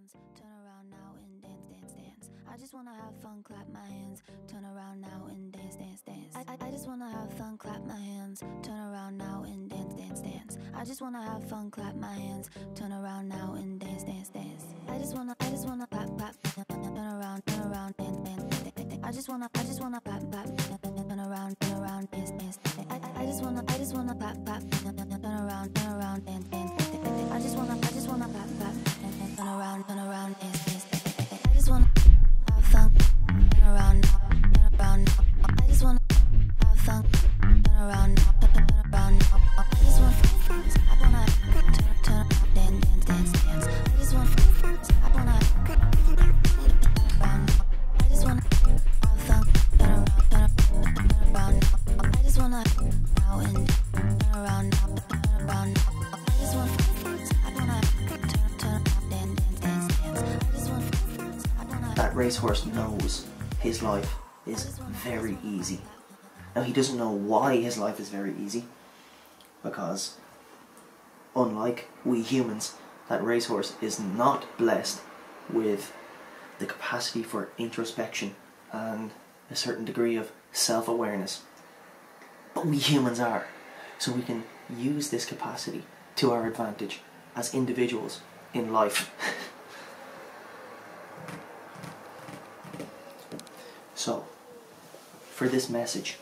hands, turn around now and dance, dance, dance. I just wanna have fun, clap my hands, turn around now and dance, dance, dance. I just wanna have fun, clap my hands, turn around now and dance, dance, dance. I just wanna have fun, clap my hands, turn around now and dance, dance, dance. I just wanna clap, clap, turn around, dance, dance, dance. I just wanna clap, clap, turn around, dance, dance, dance. I just wanna clap, clap, turn around, dance, dance, dance. I just wanna clap, clap, turn around, dance, dance, dance. I just wanna have fun, turn around now, I just wanna have fun, turn around now, I just wanna turn around, dance, dance, dance. I just wanna turn around now. I just wanna have fun, turn around now. I just wanna now and turn around now, I just wanna that racehorse knows his life is very easy. Now he doesn't know why his life is very easy, because unlike we humans, that racehorse is not blessed with the capacity for introspection and a certain degree of self-awareness. But we humans are, so we can use this capacity to our advantage as individuals in life. So, for this message,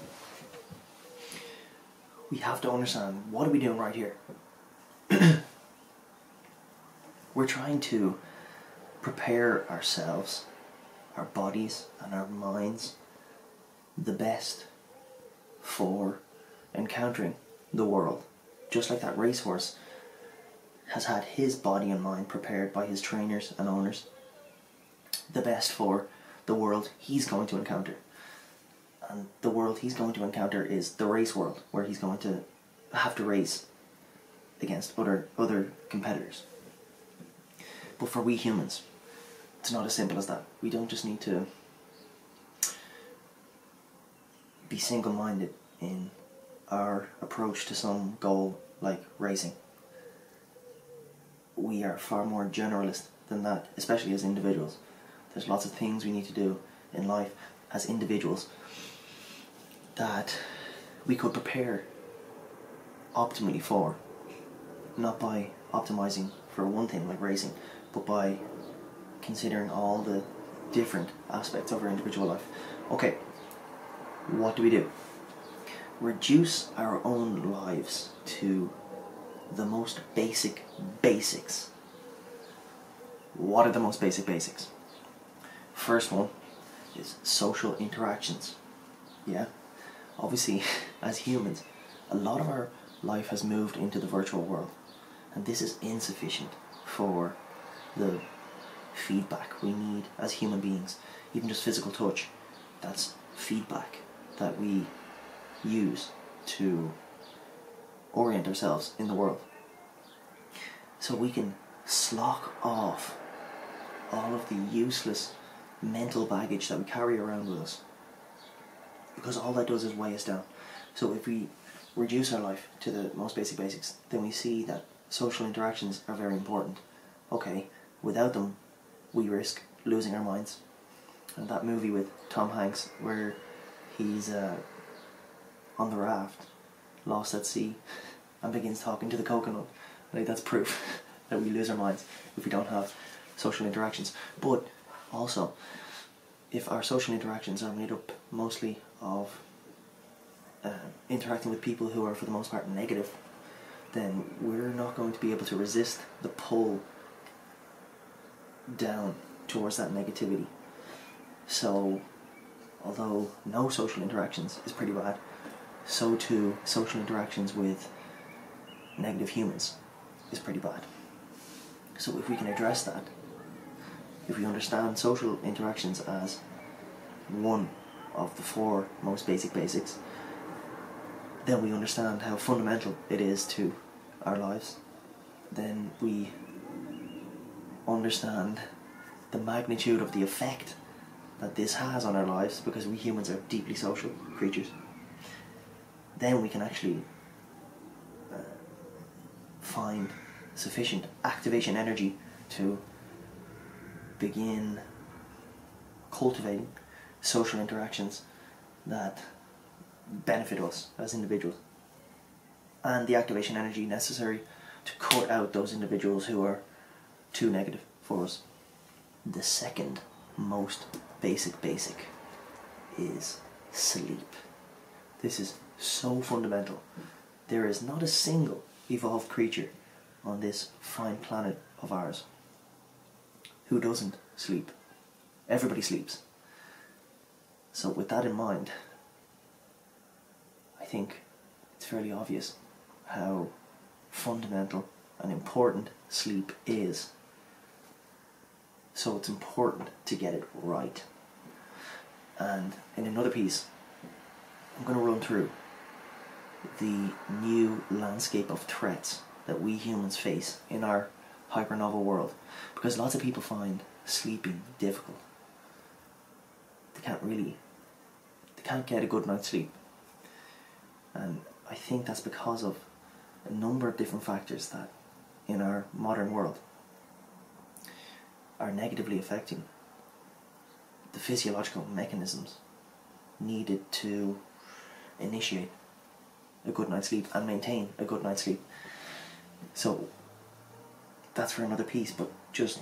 we have to understand, what are we doing right here? We're trying to prepare ourselves, our bodies and our minds, the best for encountering the world. Just like that racehorse has had his body and mind prepared by his trainers and owners, the best for the world he's going to encounter. And the world he's going to encounter is the race world, where he's going to have to race against other competitors. But for we humans, it's not as simple as that. We don't just need to be single-minded in our approach to some goal like racing. We are far more generalist than that, especially as individuals. There's lots of things we need to do in life as individuals that we could prepare optimally for, not by optimizing for one thing like racing, but by considering all the different aspects of our individual life. Okay, what do we do? Reduce our own lives to the most basic basics. What are the most basic basics? First one is social interactions. Yeah, obviously as humans, a lot of our life has moved into the virtual world, and this is insufficient for the feedback we need as human beings. Even just physical touch, that's feedback that we use to orient ourselves in the world. So we can slough off all of the useless mental baggage that we carry around with us, because all that does is weigh us down. So if we reduce our life to the most basic basics, then we see that social interactions are very important. Okay, without them we risk losing our minds. And that movie with Tom Hanks where he's on the raft, lost at sea, and begins talking to the coconut, like, that's proof that we lose our minds if we don't have social interactions. But also, if our social interactions are made up mostly of interacting with people who are for the most part negative, then we're not going to be able to resist the pull down towards that negativity. So although no social interactions is pretty bad, so too social interactions with negative humans is pretty bad. So if we can address that, if we understand social interactions as one of the four most basic basics, then we understand how fundamental it is to our lives. Then we understand the magnitude of the effect that this has on our lives, because we humans are deeply social creatures. Then we can actually find sufficient activation energy to begin cultivating social interactions that benefit us as individuals, and the activation energy necessary to cut out those individuals who are too negative for us. The second most basic is sleep. This is so fundamental. There is not a single evolved creature on this fine planet of ours who doesn't sleep. Everybody sleeps. So with that in mind, I think it's fairly obvious how fundamental and important sleep is. So it's important to get it right. And in another piece, I'm going to run through the new landscape of threats that we humans face in our hypernovel world, because lots of people find sleeping difficult. They can't get a good night's sleep, and I think that's because of a number of different factors that in our modern world are negatively affecting the physiological mechanisms needed to initiate a good night's sleep and maintain a good night's sleep. So that's for another piece, but just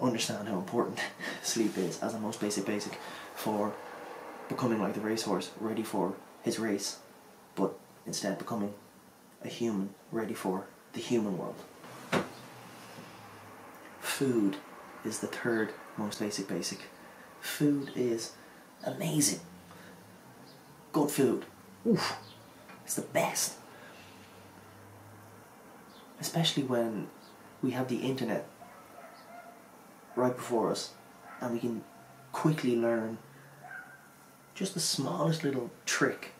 understand how important sleep is as a most basic for becoming like the racehorse, ready for his race, but instead becoming a human ready for the human world. Food is the third most basic. Food is amazing. Good food. Oof. It's the best. Especially when we have the internet right before us and we can quickly learn just the smallest little trick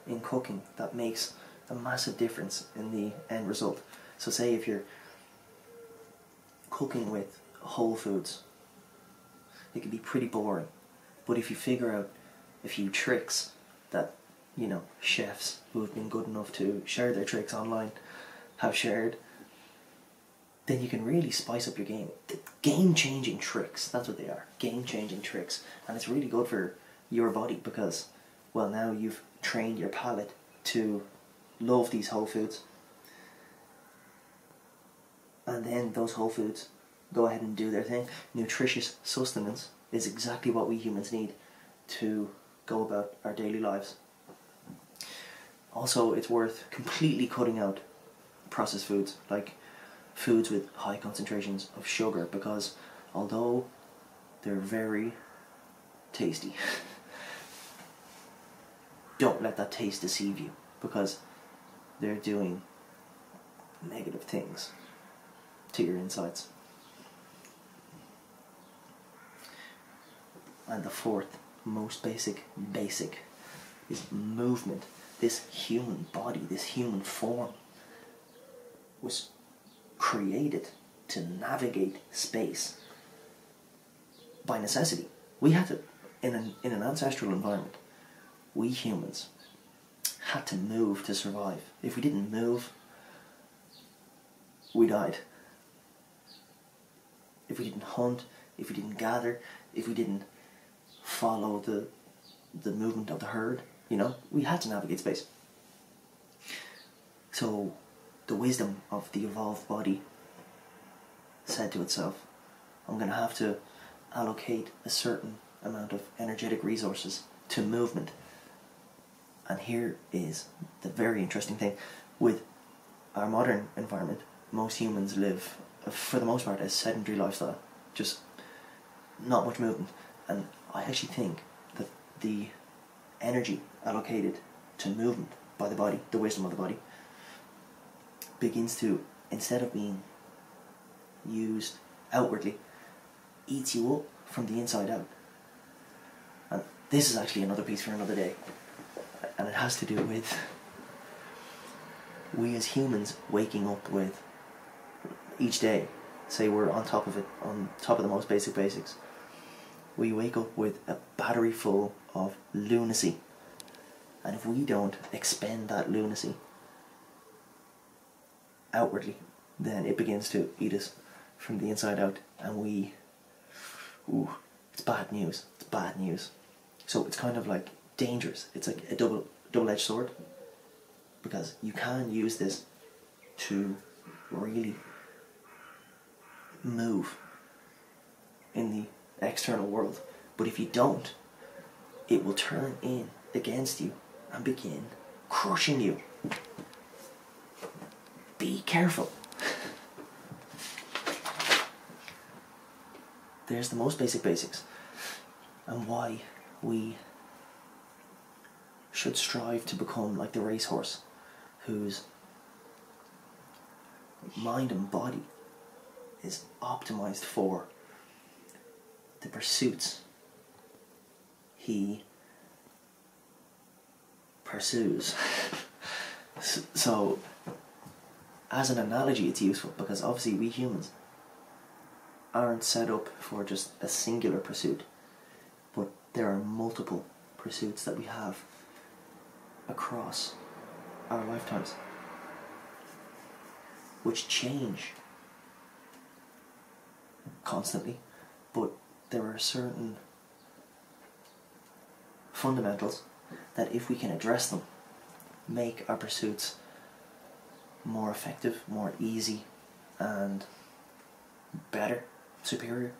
in cooking that makes a massive difference in the end result. So say if you're cooking with whole foods, it can be pretty boring, but if you figure out a few tricks that, you know, chefs who have been good enough to share their tricks online have shared, then you can really spice up your game. Game-changing tricks, that's what they are. Game-changing tricks. And it's really good for your body because, well, now you've trained your palate to love these whole foods. And then those whole foods go ahead and do their thing. Nutritious sustenance is exactly what we humans need to go about our daily lives. Also, it's worth completely cutting out processed foods, like foods with high concentrations of sugar, because although they're very tasty, don't let that taste deceive you, because they're doing negative things to your insides. And the fourth most basic is movement. This human body, this human form was created to navigate space by necessity. We had to, in an ancestral environment, we humans had to move to survive. If we didn't move, we died. If we didn't hunt, if we didn't gather, if we didn't follow the movement of the herd, you know, we had to navigate space. So the wisdom of the evolved body said to itself, I'm going to have to allocate a certain amount of energetic resources to movement. And here is the very interesting thing. With our modern environment, most humans live, for the most part, a sedentary lifestyle. Just not much movement. And I actually think that the energy allocated to movement by the body, the wisdom of the body, begins to, instead of being used outwardly, eats you up from the inside out. And this is actually another piece for another day. And it has to do with we as humans waking up with each day. Say we're on top of it, on top of the most basics. We wake up with a battery full of lunacy. And if we don't expend that lunacy outwardly, then it begins to eat us from the inside out, and we ooh, it's bad news. It's bad news. So it's kind of like dangerous. It's like a double-edged sword, because you can use this to really move in the external world. But if you don't, it will turn in against you and begin crushing you. Be careful. There's the most basic basics, and why we should strive to become like the racehorse, whose mind and body is optimized for the pursuits he pursues. So, as an analogy, it's useful, because obviously we humans aren't set up for just a singular pursuit, but there are multiple pursuits that we have across our lifetimes, which change constantly, but there are certain fundamentals that, if we can address them, make our pursuits more effective, more easy, and better, superior.